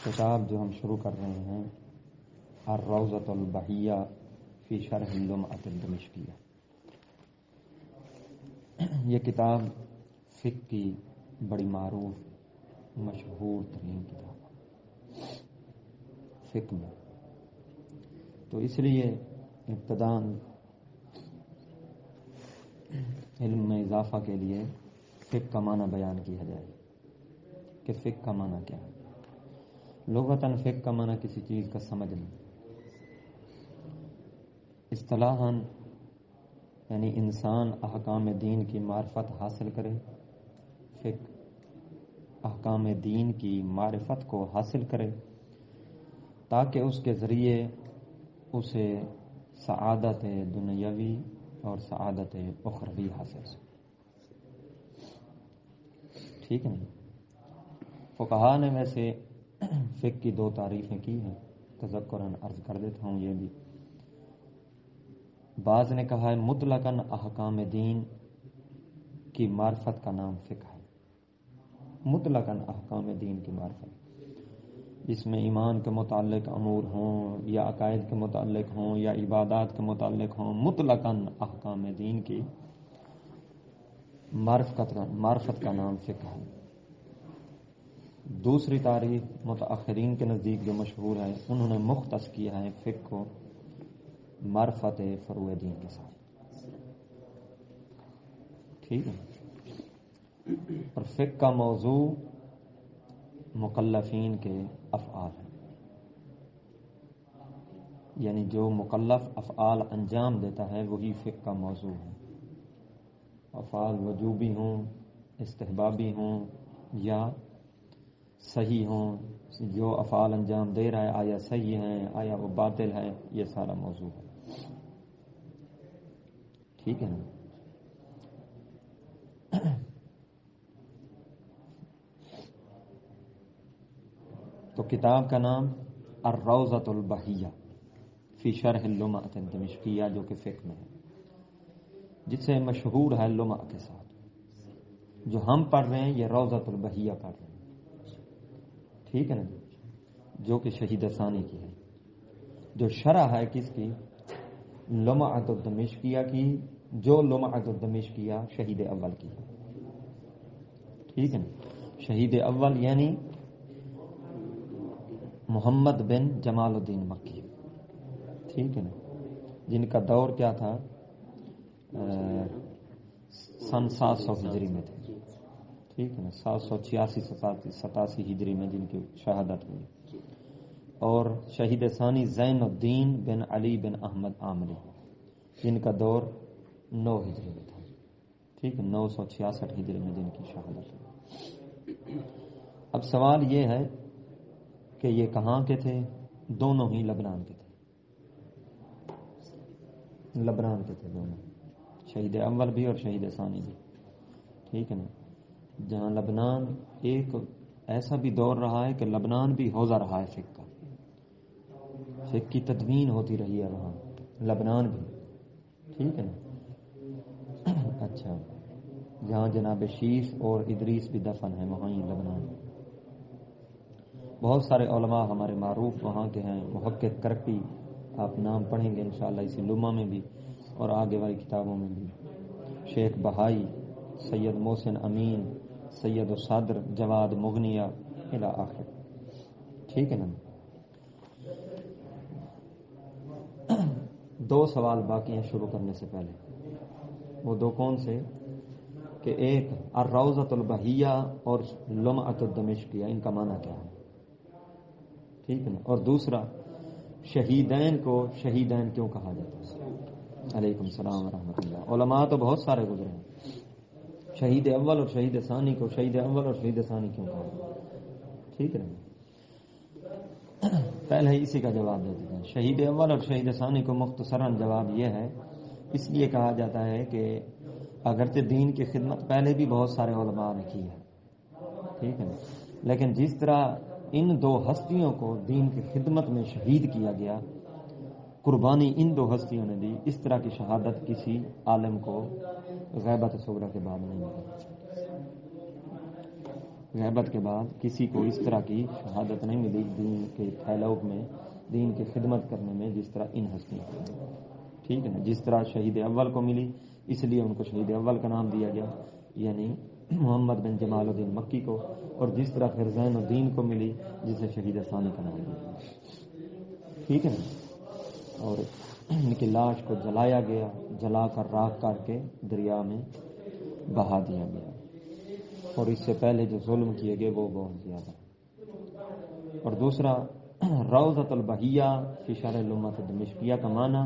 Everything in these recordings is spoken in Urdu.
کتاب جو ہم شروع کر رہے ہیں الروضۃ البہیہ فی شرح اللمعۃ الدمشقیہ، یہ کتاب فقہ کی بڑی معروف مشہور ترین کتاب ہے فقہ میں، تو اس لیے ابتداً علم میں اضافہ کے لیے فقہ کا معنی بیان کیا جائے کہ فقہ کا معنی کیا ہے۔ لغتاً فقہ کا معنی کسی چیز کا سمجھنا، اصطلاحاً یعنی انسان احکام دین کی معرفت حاصل کرے۔ فقہ احکام دین کی معرفت کو حاصل کرے تاکہ اس کے ذریعے اسے سعادت دنیاوی اور سعادت اخروی حاصل ہو۔ ٹھیک ہے نا؟ فقہا نے ویسے فقہ کی دو تعریفیں کی ہیں، تذکراً عرض کر دیتا ہوں۔ یہ بھی بعض نے کہا ہے مطلقاً احکام دین کی معرفت کا نام فقہ ہے، مطلقاً احکام دین کی معرفت، جس میں ایمان کے متعلق امور ہوں یا عقائد کے متعلق ہوں یا عبادات کے متعلق ہوں، مطلقاً احکام دین کی معرفت کا نام فقہ ہے۔ دوسری تعریف متأخرین کے نزدیک جو مشہور ہے، انہوں نے مختص کیا ہے فقہ کو معرفت فروع دین کے ساتھ۔ ٹھیک ہے؟ اور فقہ کا موضوع مکلفین کے افعال ہیں، یعنی جو مکلف افعال انجام دیتا ہے وہی فقہ کا موضوع ہے۔ افعال وجوبی ہوں، استحبابی ہوں یا صحیح ہوں، جو افعال انجام دے رہا ہے آیا صحیح ہیں آیا وہ باطل ہے، یہ سارا موضوع ہے۔ ٹھیک ہے نا؟ تو کتاب کا نام الروضۃ البہیہ فی شرح اللمعۃ الدمشقیہ، جو کہ فقہ میں ہے، جس سے مشہور ہے لمع کے ساتھ۔ جو ہم پڑھ رہے ہیں یہ روضۃ البہیہ پڑھ رہے ہیں، ٹھیک ہے نا، جو کہ شہید ثانی کی ہے۔ جو شرح ہے کس کی؟ لمعۃ الدمشقیہ کی، جو لمعۃ الدمشقیہ شہید اول کی ہے۔ ٹھیک ہے نا؟ شہید اول یعنی محمد بن جمال الدین مکی، ٹھیک ہے نا، جن کا دور کیا تھا؟ سن 700 ہجری میں تھے، ٹھیک ہے نا، 786 87 ہجری میں جن کی شہادت ہوئی۔ اور شہید ثانی زین الدین بن علی بن احمد عامری، جن کا دور 9 ہجری میں تھا، ٹھیک ہے، 966 ہجری میں جن کی شہادت ہوئی۔ اب سوال یہ ہے کہ یہ کہاں کے تھے؟ دونوں ہی لبنان کے تھے، لبنان کے تھے دونوں، شہید اول بھی اور شہید ثانی بھی، ٹھیک ہے نا۔ جہاں لبنان ایک ایسا بھی دور رہا ہے کہ لبنان بھی حوزہ رہا ہے فقہ کا، فقہ کی تدوین ہوتی رہی ہے وہاں لبنان بھی، ٹھیک ہے نا۔ اچھا، جہاں جناب شیش اور ادریس بھی دفن ہیں وہاں ہی لبنان۔ بہت سارے علماء ہمارے معروف وہاں کے ہیں، محقق کرپی، آپ نام پڑھیں گے انشاءاللہ اسی لمعہ میں بھی اور آگے والی کتابوں میں بھی، شیخ بہائی، سید محسن امین، سید الصدر جواد مغنیہ الی آخر، ٹھیک ہے نا۔ دو سوال باقی ہیں شروع کرنے سے پہلے، وہ دو کون سے؟ کہ ایک الروضۃ البہیہ اور لمعۃ الدمشقیہ، ان کا معنی کیا ہے، ٹھیک ہے نا۔ اور دوسرا شہیدین کو شہیدین کیوں کہا جاتا ہے؟ علیکم السلام ورحمۃ اللہ۔ علماء تو بہت سارے گزرے ہیں، شہید اول اور شہید ثانی کو شہید اول اور شہید ثانی کیوں کہا جاتا ہے؟ ٹھیک ہے نا، پہلے ہی اسی کا جواب دے دیتے ہیں۔ شہید اول اور شہید ثانی کو مختصراً جواب یہ ہے، اس لیے کہا جاتا ہے کہ اگرچہ دین کی خدمت پہلے بھی بہت سارے علماء نے کی ہے، ٹھیک ہے نا، لیکن جس طرح ان دو ہستیوں کو دین کی خدمت میں شہید کیا گیا، قربانی ان دو ہستیوں نے دی، اس طرح کی شہادت کسی عالم کو غیبت صغریٰ کے بعد نہیں ملی۔ غیبت کے بعد کسی کو اس طرح کی شہادت نہیں ملی دین کے پھیلاؤ میں، دین کی خدمت کرنے میں، جس طرح ان ہستیوں کو، ٹھیک ہے نا، جس طرح شہید اول کو ملی، اس لیے ان کو شہید اول کا نام دیا گیا، یعنی محمد بن جمال الدین مکی کو، اور جس طرح پھر زین الدین کو ملی جسے شہید ثانی کا نام دیا گیا، ٹھیک ہے نا۔ اور ان کی لاش کو جلایا گیا، جلا کر راکھ کر کے دریا میں بہا دیا گیا، اور اس سے پہلے جو ظلم کیے گئے وہ بہت زیادہ۔ اور دوسرا روضۃ البہیہ فی شرح لمعۃ دمشقیہ کا معنی،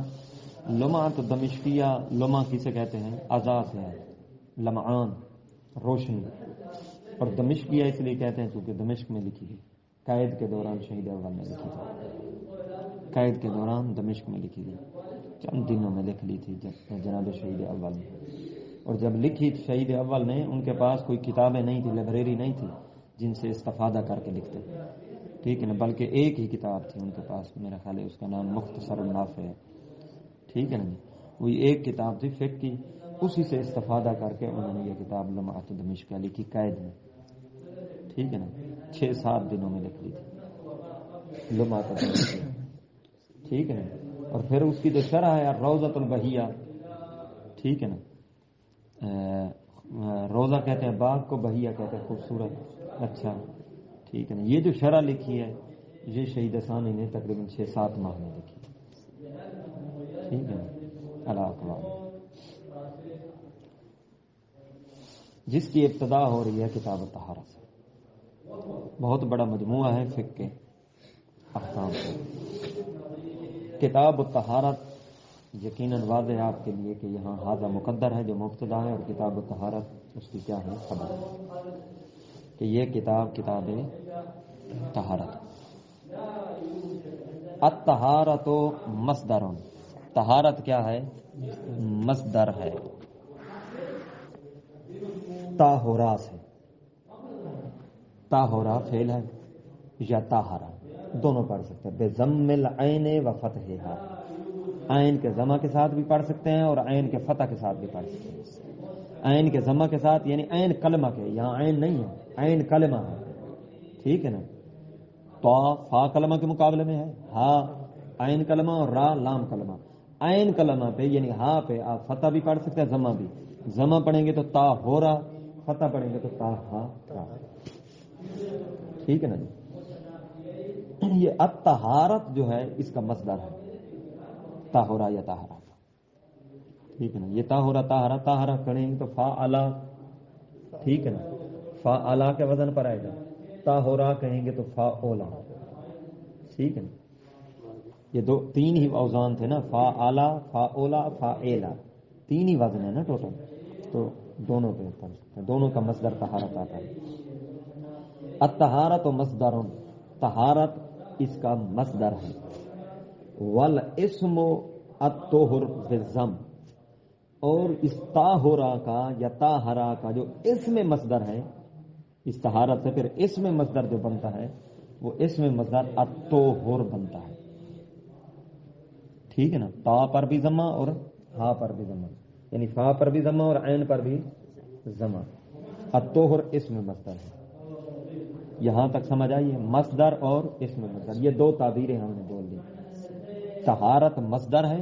لمعۃ دمشقیہ، لمعہ کسے کہتے ہیں؟ اعضاء سے ہے، لمعان، روشنی، اور دمشقیہ اس لیے کہتے ہیں کیونکہ دمشق میں لکھی گئی، قید کے دوران شہید اول نے لکھی تھی، قید کے دوران دمشق میں لکھی گئی، چند دنوں میں لکھ لی تھی جناب شہید اول نے۔ اور جب لکھی شہید اول نے، ان کے پاس کوئی کتابیں نہیں تھی، لائبریری نہیں تھی جن سے استفادہ کر کے لکھتے، ٹھیک ہے نا، بلکہ ایک ہی کتاب تھی ان کے پاس، میرا خیال ہے اس کا نام مختصر النافع ہے، ٹھیک ہے نا، وہی ایک کتاب تھی فقہ کی، اسی سے استفادہ کر کے انہوں نے یہ کتاب لمعۃ دمشقیہ لکھی قید میں، ٹھیک ہے نا، 6-7 دنوں میں لکھ لی تھی لمعۃ دمشقیہ، ٹھیک ہے نا۔ اور پھر اس کی جو شرح ہے روضۃ البہیہ، ٹھیک ہے نا، روزہ کہتے ہیں باغ کو، بہیہ کہتے ہیں خوبصورت، اچھا، ٹھیک ہے نا۔ یہ جو شرح لکھی ہے یہ شہید ثانی نے تقریباً 6-7 ماہ میں لکھی، ٹھیک ہے نا، الاقوال، جس کی ابتدا ہو رہی ہے کتاب الطہارہ سے، بہت بڑا مجموعہ ہے فقہ کے احکام سے۔ کتاب الطہارت یقیناً واضح ہے آپ کے لیے کہ یہاں ھذا مقدر ہے جو مبتدا ہے، اور کتاب الطہارت اس کی کیا ہے؟ خبر، کہ یہ کتاب طہارت۔ الطہارت مصدر، طہارت کیا ہے؟ مصدر ہے، طاہرا سے، طاہرا فعل ہے یا طاہرا دونوں پڑھ سکتے ہیں، بضم العین و فتحھا، عین کے ضمہ کے ساتھ بھی پڑھ سکتے ہیں اور عین کے فتح کے ساتھ بھی پڑھ سکتے ہیں۔ عین کے ضمہ کے ساتھ یعنی عین کلمہ کے، یہاں عین نہیں ہے، عین کلمہ ہے، ٹھیک ہے نا، تو فا کلمہ کے مقابلے میں ہے، ہا عین کلمہ اور را لام کلمہ۔ عین کلمہ پہ یعنی ہا پہ آپ فتح بھی پڑھ سکتے ہیں، ضمہ بھی، ضمہ پڑھیں گے تو تا ہو رہا، فتح پڑھیں گے تو تا ہا را، ٹھیک ہے نا جی۔ یہ الطہارت جو ہے اس کا مصدر ہے، طاہرہ یا طاہرہ، ٹھیک ہے نا، یہ طاہرہ طاہرہ طاہرہ کریں گے تو فا علا، ٹھیک ہے نا، فا علا کے وزن پر آئے گا، طاہرہ کہیں گے تو فا اولا، ٹھیک ہے نا، یہ تین ہی اوزان تھے نا، فا علا، فا اولا، فا ایلا، تین ہی وزن ہے نا ٹوٹل، تو دونوں پہ پڑھ سکتے ہیں، دونوں کا مصدر طہارت آتا ہے۔ الطہارت و مصدر، طہارت اس کا مصدر ہے، والاسم الطہر بالضم، اور اس طاہرہ کا یا طاہرہ کا جو اسم مصدر ہے، اس طہارت سے پھر اسم مصدر جو بنتا ہے وہ اسم مصدر الطہر بنتا ہے، ٹھیک ہے نا، تا پر بھی ضمہ اور ہا پر بھی ضمہ، یعنی فا پر بھی ضمہ اور عین پر بھی ضمہ، الطہر اسم مصدر ہے۔ یہاں تک سمجھ آئیے، مصدر اور اسم مصدر، یہ دو تعبیریں ہم نے بول دی، طہارت مصدر ہے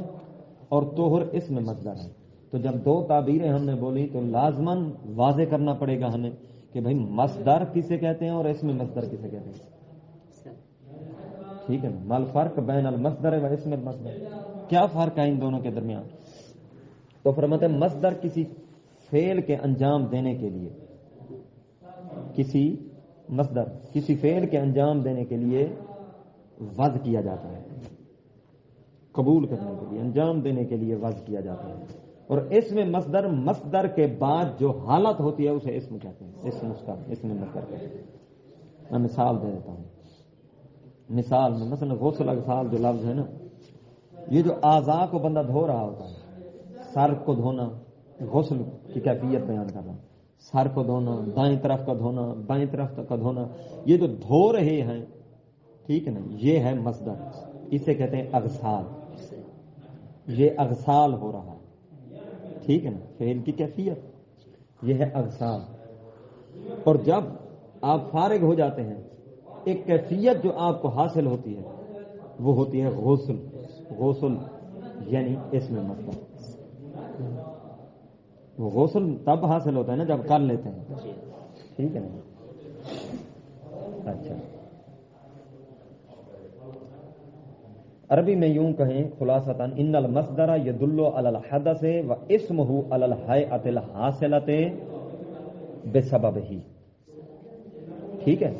اور طہر اسم مصدر ہے، تو جب دو تعبیریں ہم نے بولی تو لازماً واضح کرنا پڑے گا ہمیں کہ بھائی مصدر کسے کہتے ہیں اور اسم مصدر کسے کہتے ہیں، ٹھیک ہے نا، مال فرق بین المصدر و اسم المصدر، کیا فرق ہے ان دونوں کے درمیان؟ تو فرماتے ہیں مصدر کسی فعل کے انجام دینے کے لیے، کسی فعل کے انجام دینے کے لیے وضع کیا جاتا ہے، قبول کرنے کے لیے، انجام دینے کے لیے وضع کیا جاتا ہے، اور اسم مصدر، مصدر کے بعد جو حالت ہوتی ہے اسے اسم کہتے ہیں، اسم اس کا اسم مصدر کہتے ہیں۔ میں مثال دے دیتا ہوں، مثال میں مثلا غسل اغسال جو لفظ ہے نا، یہ جو اعضاء کو بندہ دھو رہا ہوتا ہے، سر کو دھونا، غسل کی کیفیت بیان کر رہا ہوں، سر کو دھونا، دائیں طرف کا دھونا، بائیں طرف کا دھونا، یہ جو دھو رہے ہیں، ٹھیک ہے نا، یہ ہے مصدر، اسے کہتے ہیں اغسال، یہ اغسال ہو رہا ہے، ٹھیک ہے نا، فعل کی کیفیت یہ ہے اغسال۔ اور جب آپ فارغ ہو جاتے ہیں، ایک کیفیت جو آپ کو حاصل ہوتی ہے وہ ہوتی ہے غسل. غسل یعنی اس میں مصدر، وہ غسل تب حاصل ہوتا ہے نا جب کر لیتے ہیں. ٹھیک ہے نا. اچھا، عربی میں یوں کہیں خلاصتاً ان المصدر يدل على الحدث واسمه على الهيئة الحاصلة بسببه. ٹھیک ہے،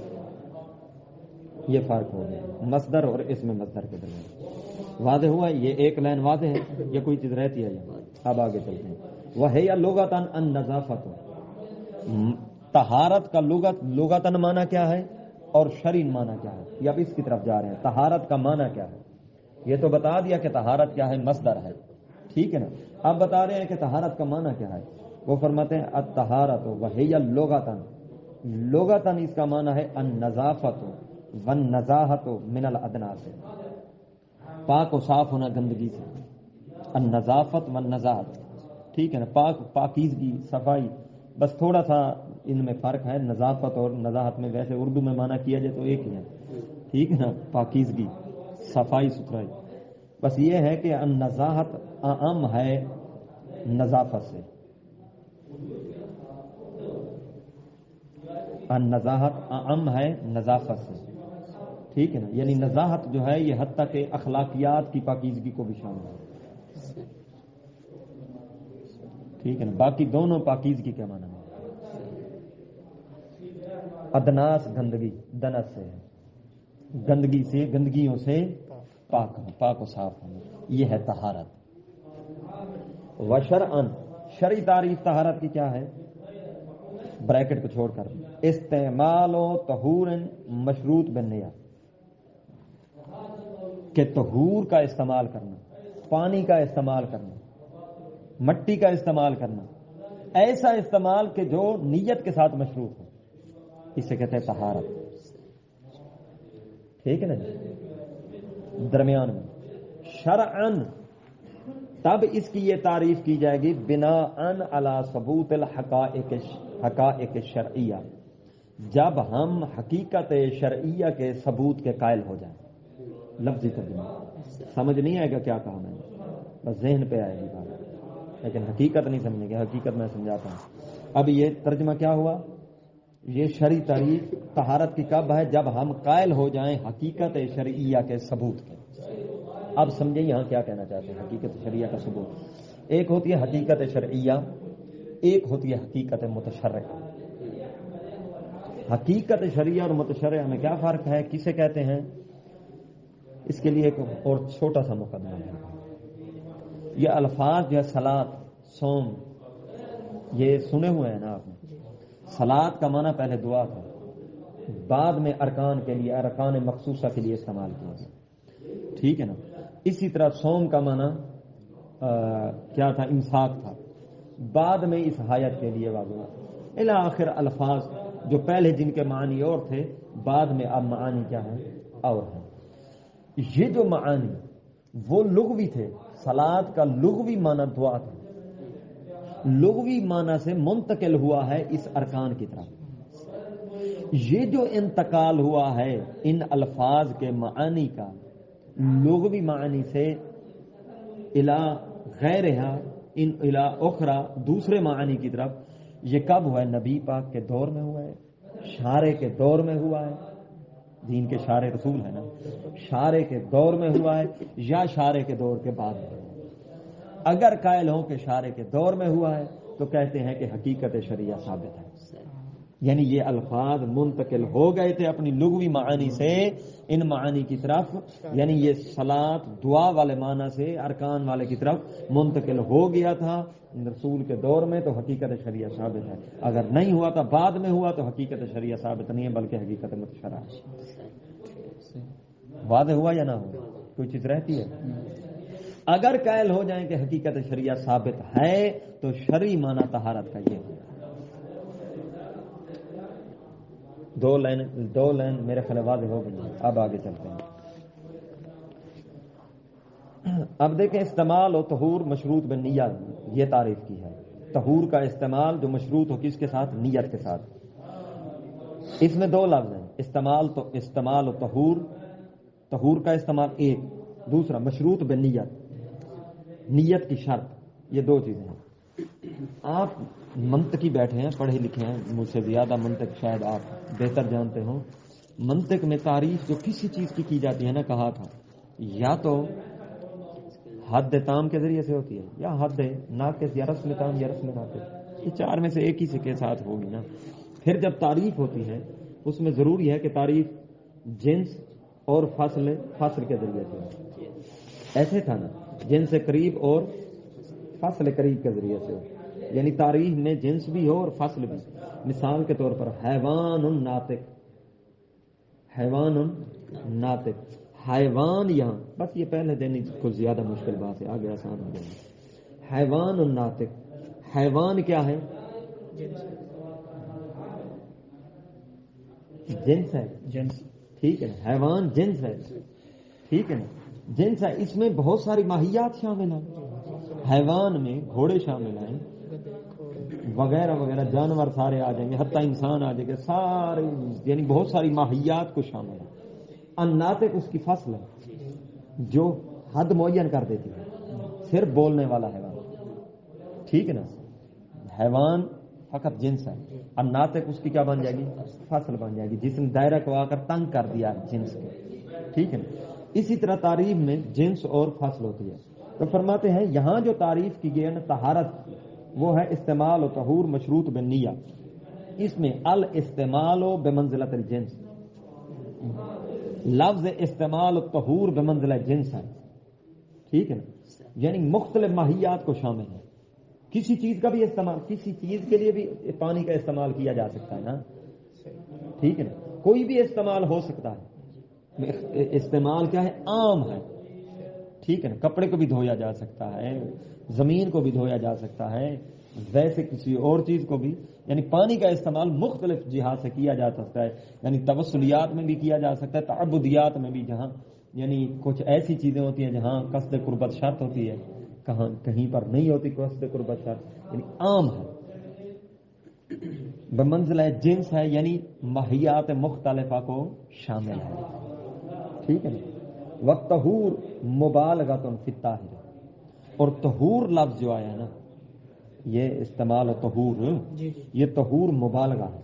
یہ فرق ہو گیا مصدر اور اسم مصدر کے درمیان. واضح ہوا؟ یہ ایک لائن واضح ہے یا کوئی چیز رہتی ہے یہاں؟ اب آگے چلتے ہیں. وہی لغتاً النظافت، طہارت کا لغتاً معنی کیا ہے اور شرعی معنی کیا ہے؟ یہ اب اس کی طرف جا رہے ہیں. طہارت کا معنی کیا ہے؟ یہ تو بتا دیا کہ طہارت کیا ہے، مصدر ہے. ٹھیک ہے نا. اب بتا رہے ہیں کہ طہارت کا معنی کیا ہے. وہ فرماتے ہیں الطہارت وہی لغتاً، لغتاً اس کا معنی ہے النظافت والنزاہت من الادناس، پاک و صاف ہونا گندگی سے. النظافت والنزاہت، ٹھیک ہے نا، پاکیزگی، صفائی. بس تھوڑا سا ان میں فرق ہے، نظافت اور نزاہت میں. ویسے اردو میں معنی کیا جائے تو ایک ہی ہے. ٹھیک ہے نا، پاکیزگی، صفائی ستھرائی. بس یہ ہے کہ النزاہت اعم ہے نظافت سے. النزاہت اعم ہے نظافت سے. ٹھیک ہے نا، یعنی نزاہت جو ہے یہ حتیٰ کہ اخلاقیات کی پاکیزگی کو بھی شامل ہے. ٹھیک ہے نا. باقی دونوں پاکیزگی کے معنی ہے. ادناس گندگی، دنس سے گندگی سے، گندگیوں سے پاک و صاف ہونا، یہ ہے طہارت. وشرعن، شرعی تعریف طہارت کی کیا ہے؟ بریکٹ کو چھوڑ کر استعمال و طہور مشروط بالنیہ، کہ طہور کا استعمال کرنا، پانی کا استعمال کرنا، مٹی کا استعمال کرنا، ایسا استعمال کہ جو نیت کے ساتھ مشروط ہو، اسے کہتے ہیں طہارت. ٹھیک ہے نا. درمیان میں شرعن، تب اس کی یہ تعریف کی جائے گی بناءً علی ثبوت الحقائق شرعیہ، جب ہم حقیقت شرعیہ کے ثبوت کے قائل ہو جائیں. لفظی ترجمہ سمجھ نہیں آئے گا کیا کہا میں نے، بس ذہن پہ آئے گی بات، لیکن حقیقت نہیں سمجھیں گے. حقیقت میں سمجھاتا ہوں. اب یہ ترجمہ کیا ہوا؟ یہ شرعی تعریف طہارت کی کب ہے؟ جب ہم قائل ہو جائیں حقیقت شرعیہ کے ثبوت کے. اب سمجھیں یہاں کیا کہنا چاہتے ہیں. حقیقت شرعیہ کا ثبوت ایک ہوتی ہے حقیقت شرعیہ، ایک ہوتی ہے حقیقت متشرعہ. حقیقت شرعیہ اور متشرعہ میں کیا فرق ہے، کسے کہتے ہیں؟ اس کے لیے ایک اور چھوٹا سا مقدمہ ہے. یہ الفاظ جو ہے صلاۃ، صوم، یہ سنے ہوئے ہیں نا آپ نے. صلاۃ کا معنی پہلے دعا تھا، بعد میں ارکان کے لیے، ارکان مخصوصہ کے لیے استعمال کیا گیا. ٹھیک ہے نا. اسی طرح صوم کا معنی کیا تھا؟ امساک تھا، بعد میں اس حایت کے لیے واضح الی آخر الفاظ جو پہلے جن کے معنی اور تھے، بعد میں اب معانی کیا ہیں اور ہیں. یہ جو معانی وہ لغوی تھے. صلاۃ کا لغوی معنی دعا تھا، لغوی معنی سے منتقل ہوا ہے اس ارکان کی طرف. یہ جو انتقال ہوا ہے ان الفاظ کے معانی کا لغوی معنی سے الی غیرہا، ان الی اخرى، دوسرے معنی کی طرف، یہ کب ہوا ہے؟ نبی پاک کے دور میں ہوا ہے، شارع کے دور میں ہوا ہے. دین کے شارع رسول ہے نا، شارع کے دور میں ہوا ہے یا شارع کے دور کے بعد میں ہوا ہے. اگر قائل ہوں کہ شارع کے دور میں ہوا ہے تو کہتے ہیں کہ حقیقت شرعیہ ثابت ہے. یعنی یہ الفاظ منتقل ہو گئے تھے اپنی لغوی معانی سے ان معانی کی طرف، یعنی یہ صلاۃ دعا والے معنی سے ارکان والے کی طرف منتقل ہو گیا تھا رسول کے دور میں، تو حقیقت شرعیہ ثابت ہے. اگر نہیں ہوا تھا، بعد میں ہوا، تو حقیقت شرعیہ ثابت نہیں ہے بلکہ حقیقت متشرعہ ہے. واضح ہوا یا نہ ہوا؟ کوئی چیز رہتی ہے؟ اگر قائل ہو جائیں کہ حقیقت شرعیہ ثابت ہے تو شرعی معنی طہارت کا یہ ہے. دو لائن میرے خیال واضح ہو گئی. اب آگے چلتے ہیں. اب دیکھیں استعمال و طہور مشروط بالنیہ، یہ تعریف کی ہے. طہور کا استعمال جو مشروط ہو کس کے ساتھ؟ نیت کے ساتھ. اس میں دو لفظ ہیں، استعمال و طہور کا استعمال ایک، دوسرا مشروط بنیت، نیت کی شرط، یہ دو چیزیں ہیں۔ آپ منطقی بیٹھے ہیں، پڑھے لکھے ہیں، مجھ سے زیادہ منطق شاید آپ بہتر جانتے ہوں۔ منطق میں تعریف جو کسی چیز کی جاتی ہے نا، کہا تھا یا تو حد تام کے ذریعے سے ہوتی ہے، یا حد ناقص، یا رسم تام یا رسم ناقص، یہ چار میں سے ایک ہی سے کے ساتھ ہوگی نا۔ پھر جب تعریف ہوتی ہے اس میں ضروری ہے کہ تعریف جنس اور فصل کے ذریعے سے ہو۔ ایسے تھا نا، جنس قریب اور فصل قریب کے ذریعے سے ہو، یعنی تعریف میں جنس بھی ہو اور فصل بھی۔ مثال کے طور پر حیوان ناطق، حیوان ناطق، حیوان، یہاں بس یہ پہلے دینے کو زیادہ مشکل بات ہے، آگے آسان ہو جائے گا۔ حیوان ناطق، حیوان کیا ہے؟ جنس ہے، جنس، ٹھیک ہے، حیوان جنس ہے، ٹھیک ہے نا، جنس ہے، اس میں بہت ساری ماہیات شامل ہیں، حیوان میں گھوڑے شامل ہیں وغیرہ وغیرہ، جانور سارے آ جائیں گے، حتیٰ انسان آ جائے گا، سارے، یعنی بہت ساری ماہیات کو شامل ہے۔ الناطق اس کی فصل ہے جو حد معین کر دیتی ہے، صرف بولنے والا حیوان، ٹھیک ہے نا، حیوان فقط جنس ہے، الناطق اس کی کیا بن جائے گی؟ فصل بن جائے گی، جس نے دائرہ کو آ کر تنگ کر دیا جنس کو، ٹھیک ہے نا۔ اسی طرح تعریف میں جنس اور فصل ہوتی ہے، تو فرماتے ہیں یہاں جو تعریف کی گئی ہے نا طہارت، وہ ہے استعمال و طہور مشروط بالنیہ، اس میں الاستعمال و بمنزلت الجنس، لفظ استعمال و طہور بمنزلت جنس ہے، ٹھیک ہے نا، یعنی مختلف ماہیات کو شامل ہے۔ کسی چیز کا بھی استعمال، کسی چیز کے لیے بھی پانی کا استعمال کیا جا سکتا ہے نا، ٹھیک ہے نا، کوئی بھی استعمال ہو سکتا ہے، استعمال کیا ہے؟ عام ہے، ٹھیک ہے نا، کپڑے کو بھی دھویا جا سکتا ہے، زمین کو بھی دھویا جا سکتا ہے، ویسے کسی اور چیز کو بھی، یعنی پانی کا استعمال مختلف جہات سے کیا جا سکتا ہے، یعنی توسلیات میں بھی کیا جا سکتا ہے، تعبدیات میں بھی، جہاں یعنی کچھ ایسی چیزیں ہوتی ہیں جہاں قصد قربت شرط ہوتی ہے، کہیں پر نہیں ہوتی قصد قربت شرط، یعنی عام ہے، بمنزلہ جنس ہے، یعنی ماہیات مختلفہ کو شامل ہے، ٹھیک ہے نا۔ وَالطَّہُورُ مُبَالَغَةٌ فِي الطَّاهِرِ، اور طہور لفظ جو آیا ہے نا، یہ استعمال طہور، یہ طہور مبالغہ ہے۔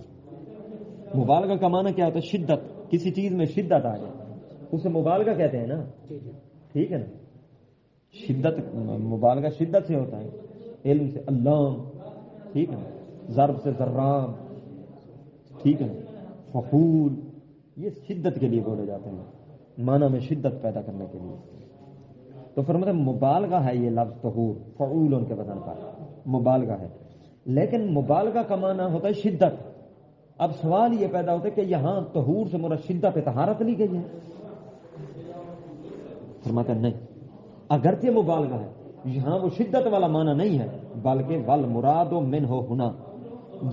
مبالغہ کا معنی کیا ہوتا ہے؟ شدت، کسی چیز میں شدت آ جائے اسے مبالغہ کہتے ہیں نا، ٹھیک ہے نا، شدت، مبالغہ شدت سے ہوتا ہے، علم سے علام، ٹھیک ہے نا، ضرب سے ضرام، ٹھیک ہے نا، فخول، یہ شدت کے لیے بولے جاتے ہیں، معنی میں شدت پیدا کرنے کے لیے۔ تو فرماتے ہیں مبالغہ ہے یہ لفظ طہور، فعول ان کے وزن پر مبالغہ ہے، لیکن مبالغہ کا معنی ہوتا ہے شدت۔ اب سوال یہ پیدا ہوتا ہے کہ یہاں طہور سے مراد شدت طہارت لی گئی ہے؟ فرماتے ہیں نہیں، اگرچہ مبالغہ ہے، یہاں وہ شدت والا معنی نہیں ہے، بلکہ والمراد منہ ہنا،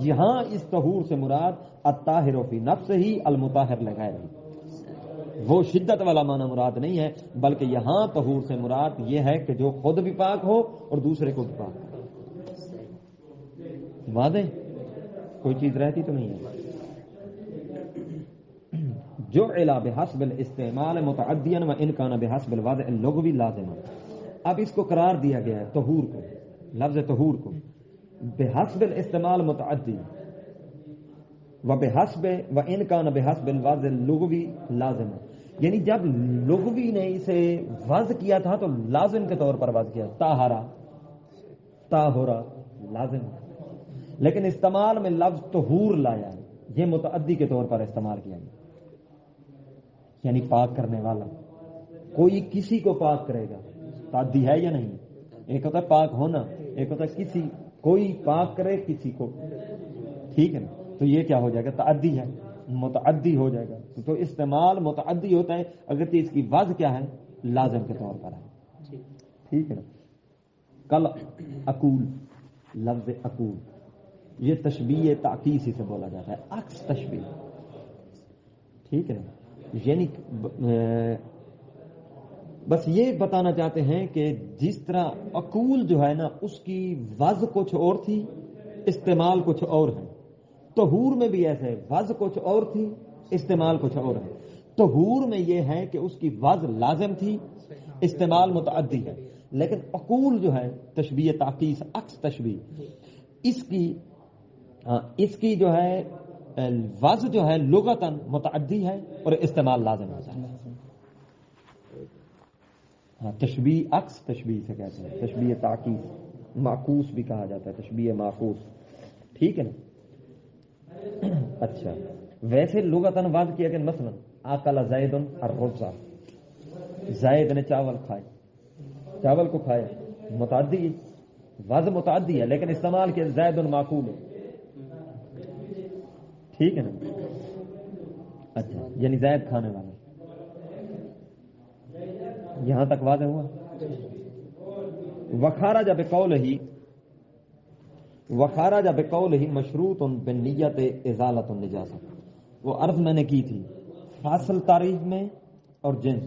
یہاں اس طہور سے مراد الطاہر فی نفسہ ہی المطہر لغیرہ، وہ شدت والا معنی مراد نہیں ہے، بلکہ یہاں طہور سے مراد یہ ہے کہ جو خود بھی پاک ہو اور دوسرے کو بھی پاک ہو۔ واضح؟ کوئی چیز رہتی تو نہیں ہے۔ جو علا بحسب الاستعمال متعدیا و ان کان بحسب الوضع اللغوی لازما، اب اس کو قرار دیا گیا ہے طہور کو، لفظ طہور کو بحسب الاستعمال متعدی و بحسب و ان کان بحسب الوضع اللغوی لازما، یعنی جب لغوی نے اسے وضع کیا تھا تو لازم کے طور پر وضع کیا، طاہرہ، طاہرہ لازم، لیکن استعمال میں لفظ طہور لایا، یہ متعدی کے طور پر استعمال کیا گیا، یعنی پاک کرنے والا، کوئی کسی کو پاک کرے گا، تعدی ہے یا نہیں؟ ایک ہوتا ہے پاک ہونا، ایک ہوتا ہے کسی، کوئی پاک کرے کسی کو، ٹھیک ہے نا، تو یہ کیا ہو جائے گا؟ تعدی ہے، متعدی ہو جائے گا، تو استعمال متعدی ہوتا ہے اگرچہ اس کی وضع کیا ہے؟ لازم کے طور پر ہے، ٹھیک ہے نا۔ کل اقول، لفظ اقول یہ تشبیہ تعکیسی سے بولا جاتا ہے، عکس تشبیہ، ٹھیک ہے نا، یعنی بس یہ بتانا چاہتے ہیں کہ جس طرح اقول جو ہے نا اس کی وضع کچھ اور تھی، استعمال کچھ اور ہے، طہور میں بھی ایسے ہے، وضع کچھ اور تھی، استعمال کچھ اور ہے۔ طہور میں یہ ہے کہ اس کی وضع لازم تھی، استعمال متعدی ہے، لیکن عقول جو ہے تشبیہ تعکیس عکس تشبیہ، اس کی جو ہے وضع جو ہے لغتاً متعدی ہے اور استعمال لازم ہوتا ہے۔ ہاں، تشبیہ عکس تشبیہ سے کہتے ہیں، تشبیہ تعکیس، معکوس بھی کہا جاتا ہے، تشبیہ معکوس، ٹھیک ہے نا۔ اچھا، ویسے لغتاً وضع کیا کہ مثلا اکل زید الرز، زید نے چاول کھائے، چاول کو کھایا، متعدی وضع متعدی ہے لیکن استعمال کیا زید المعقول ہے، ٹھیک ہے نا۔ اچھا، یعنی زید کھانے والا، یہاں تک واضح ہوا۔ وخارج بقولہ، وخارج بقولہ مشروط بالنیت ازالۃ النجاست، وہ عرض میں نے کی تھی فاصل تعریف میں اور جنس۔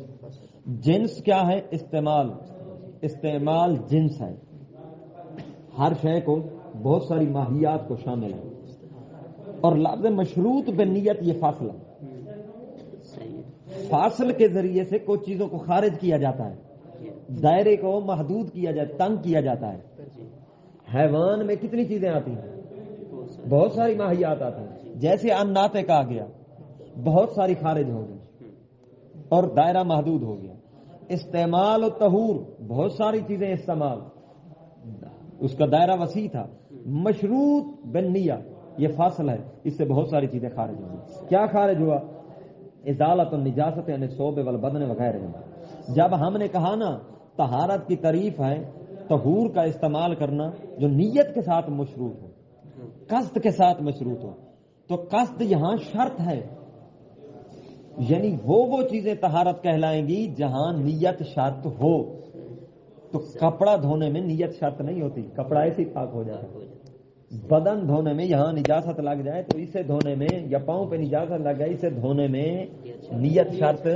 جنس کیا ہے؟ استعمال، استعمال جنس ہے، ہر شے کو بہت ساری ماہیات کو شامل ہے، اور لفظ مشروط بالنیت یہ فاصلہ، فاصل کے ذریعے سے کچھ چیزوں کو خارج کیا جاتا ہے، دائرے کو محدود کیا جاتا ہے، تنگ کیا جاتا ہے۔ حیوان میں کتنی چیزیں آتی ہیں؟ بہت ساری ماہیات آتی ہیں، جیسے ان ناطق آ گیا، بہت ساری خارج ہو گئی اور دائرہ محدود ہو گیا۔ استعمال و طہور، بہت ساری چیزیں استعمال، اس کا دائرہ وسیع تھا۔ مشروط بالنیہ یہ فاصل ہے، اس سے بہت ساری چیزیں خارج ہو گئی۔ کیا خارج ہوا؟ ازالۃ النجاست یعنی ثوب والبدن وغیرہ۔ جب ہم نے کہا نا طہارت کی تعریف ہے طہور کا استعمال کرنا جو نیت کے ساتھ مشروط ہو، قصد کے ساتھ مشروط ہو، تو قصد یہاں شرط ہے، یعنی وہ چیزیں طہارت کہلائیں گی جہاں نیت شرط ہو۔ تو کپڑا دھونے میں نیت شرط نہیں ہوتی، کپڑا ایسے ہی پاک ہو جاتا ہے۔ بدن دھونے میں یہاں نجاست لگ جائے تو اسے دھونے میں، یا پاؤں پہ نجاست لگ جائے اسے دھونے میں نیت شرط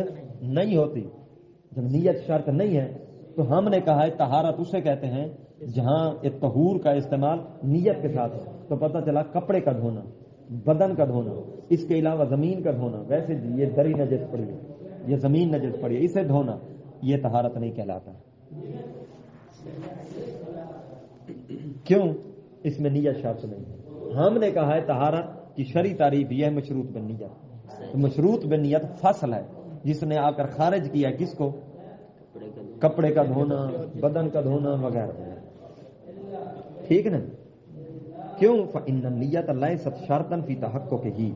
نہیں ہوتی۔ جب نیت شرط نہیں ہے تو ہم نے کہا ہے طہارت اسے کہتے ہیں جہاں طہور کا استعمال نیت کے ساتھ ہے۔ تو پتہ چلا کپڑے کا دھونا، بدن کا دھونا، اس کے علاوہ زمین کا دھونا، ویسے یہ دری نجس پڑی ہے، یہ زمین نجس پڑی ہے، اسے دھونا یہ طہارت نہیں کہلاتا۔ کیوں؟ اس میں نیت شرط نہیں ہے۔ ہم نے کہا ہے طہارت کی شرعی تعریف یہ مشروط بالنیت، تو مشروط بالنیت فصل ہے جس نے آ کر خارج کیا کس کو؟ کپڑے کا دھونا، بدن کا دھونا وغیرہ، ٹھیک نا۔ کیوں؟ فإن النیت لیست شرطا فی تحققہ،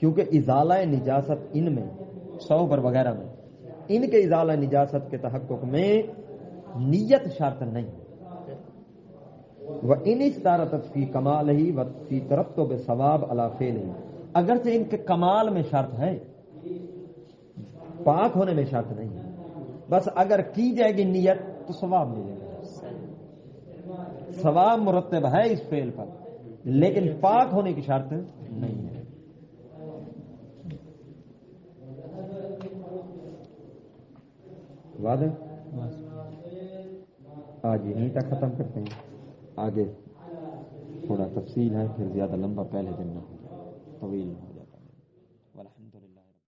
کیونکہ ازالہ نجاست ان میں صوبر وغیرہ میں، ان کے ازالہ نجاست کے تحقق میں نیت شرط نہیں۔ وإن اشترطت فی کمالہ وفی ترتب ثواب علی فعلہ، اگرچہ ان کے کمال میں شرط ہے، پاک ہونے میں شرط نہیں ہے، بس اگر کی جائے گی نیت تو ثواب ملے گا، ثواب مرتب ہے اس فعل پر، لیکن پاک ہونے کی شرط نہیں ہے۔ واضح؟ آج یہیں تک ختم کرتے ہیں، آگے تھوڑا تفصیل ہے، پھر زیادہ لمبا پہلے دن نہ ہو جائے، طویل